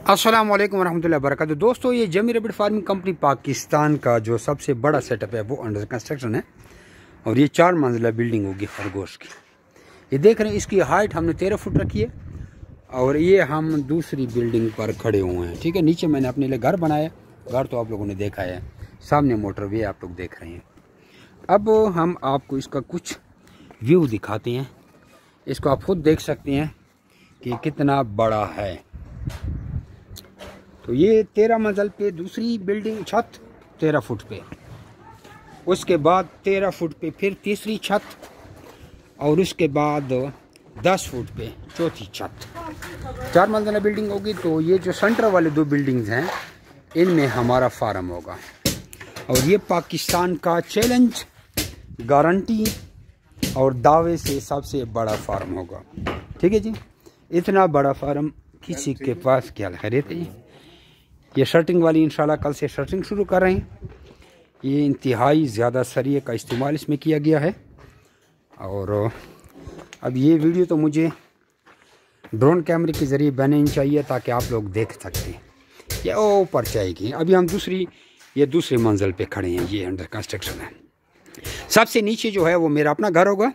अस्सलाम वालेकुम रहमतुल्लाहि वबरकातुहू। दोस्तों, ये जमी रैबिट फार्मिंग कंपनी पाकिस्तान का जो सबसे बड़ा सेटअप है वो अंडर कंस्ट्रक्शन है और ये 4 मंजिला बिल्डिंग होगी खरगोश की। ये देख रहे हैं, इसकी हाइट हमने 13 फुट रखी है और ये हम दूसरी बिल्डिंग पर खड़े हुए हैं। ठीक है, नीचे मैंने अपने लिए घर बनाया। घर तो आप लोगों ने देखा है, सामने मोटरवे आप लोग देख रहे हैं। अब हम आपको इसका कुछ व्यू दिखाते हैं। इसको आप खुद देख सकते हैं कि कितना बड़ा है। तो ये 13 मंजिल पे दूसरी बिल्डिंग छत 13 फुट पे, उसके बाद 13 फुट पे फिर तीसरी छत और उसके बाद 10 फुट पे चौथी छत। 4 मंजिला बिल्डिंग होगी। तो ये जो सेंटर वाले 2 बिल्डिंग्स हैं इनमें हमारा फार्म होगा और ये पाकिस्तान का चैलेंज, गारंटी और दावे से सबसे बड़ा फार्म होगा। ठीक है जी, इतना बड़ा फार्म किसी के पास क्या खरीदते हैं। ये शर्टिंग वाली इंशाल्लाह कल से शर्टिंग शुरू कर रहे हैं। ये इंतहाई ज़्यादा सरिये का इस्तेमाल इसमें किया गया है। और अब ये वीडियो तो मुझे ड्रोन कैमरे के ज़रिए बनानी चाहिए ताकि आप लोग देख सकते हैं। ये ऊपर जाएगी। अभी हम दूसरी मंजिल पे खड़े हैं। ये अंडर कंस्ट्रक्शन है। सबसे नीचे जो है वो मेरा अपना घर होगा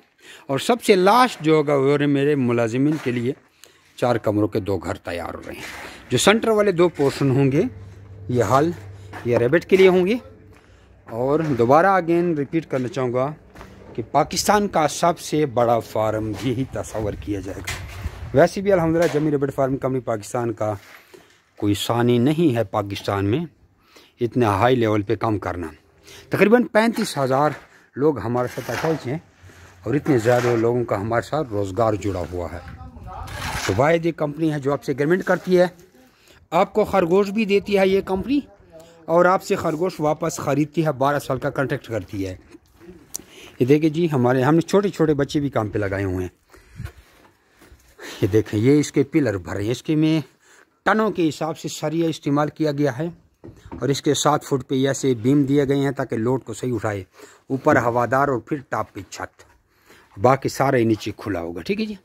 और सबसे लास्ट जो होगा वो मेरे मुलाजिमिन के लिए 4 कमरों के 2 घर तैयार हो रहे हैं। जो सेंटर वाले 2 पोर्शन होंगे ये हॉल, ये रैबिट के लिए होंगे। और दोबारा अगेन रिपीट करना चाहूँगा कि पाकिस्तान का सबसे बड़ा फार्म यही तस्वर किया जाएगा। वैसे भी अल्हम्दुलिल्लाह जमी रैबिट फार्मिंग कंपनी पाकिस्तान का कोई सानी नहीं है पाकिस्तान में इतने हाई लेवल पे काम करना। तकरीबन 35,000 लोग हमारे साथ अटैच हैं और इतने ज़्यादा लोगों का हमारे साथ रोज़गार जुड़ा हुआ है। तो वाहिद ये कंपनी है जो आपसे एग्रीमेंट करती है, आपको खरगोश भी देती है ये कंपनी और आपसे खरगोश वापस ख़रीदती है। 12 साल का कॉन्ट्रैक्ट करती है। ये देखिए जी, हमने छोटे छोटे बच्चे भी काम पे लगाए हुए हैं। ये देखें, ये इसके पिलर भरे हैं। इसके में टनों के हिसाब से सरिया इस्तेमाल किया गया है और इसके 7 फुट पे ऐसे बीम दिए गए हैं ताकि लोड को सही उठाए। ऊपर हवादार और फिर टॉप पे छत, बाकी सारे नीचे खुला होगा। ठीक है जी।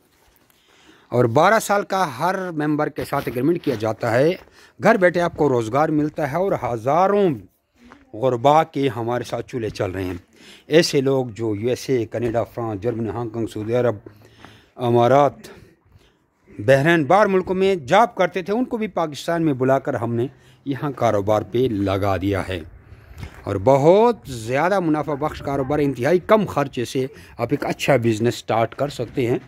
और 12 साल का हर मेंबर के साथ एग्रीमेंट किया जाता है। घर बैठे आपको रोज़गार मिलता है और हज़ारों गुरबा के हमारे साथ चूल्हे चल रहे हैं। ऐसे लोग जो USA, Canada, France, Germany, Hong Kong, Saudi Arab, अमारात, बहरीन, बाहर मुल्कों में जॉब करते थे, उनको भी पाकिस्तान में बुलाकर हमने यहाँ कारोबार पे लगा दिया है। और बहुत ज़्यादा मुनाफा बख्श कारोबार, इंतहाई कम खर्चे से आप एक अच्छा बिज़नेस स्टार्ट कर सकते हैं।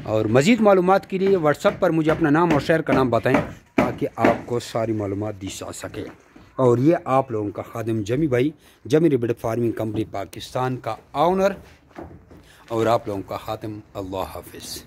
और मज़ीद मालूमात के लिए व्हाट्सएप पर मुझे अपना नाम और शहर का नाम बताएं ताकि आपको सारी मालूमात दी जा सके। और ये आप लोगों का खादिम जमी भाई, जमी रैबिट फार्मिंग कंपनी पाकिस्तान का ऑनर और आप लोगों का खादिम। अल्लाह हाफिज़।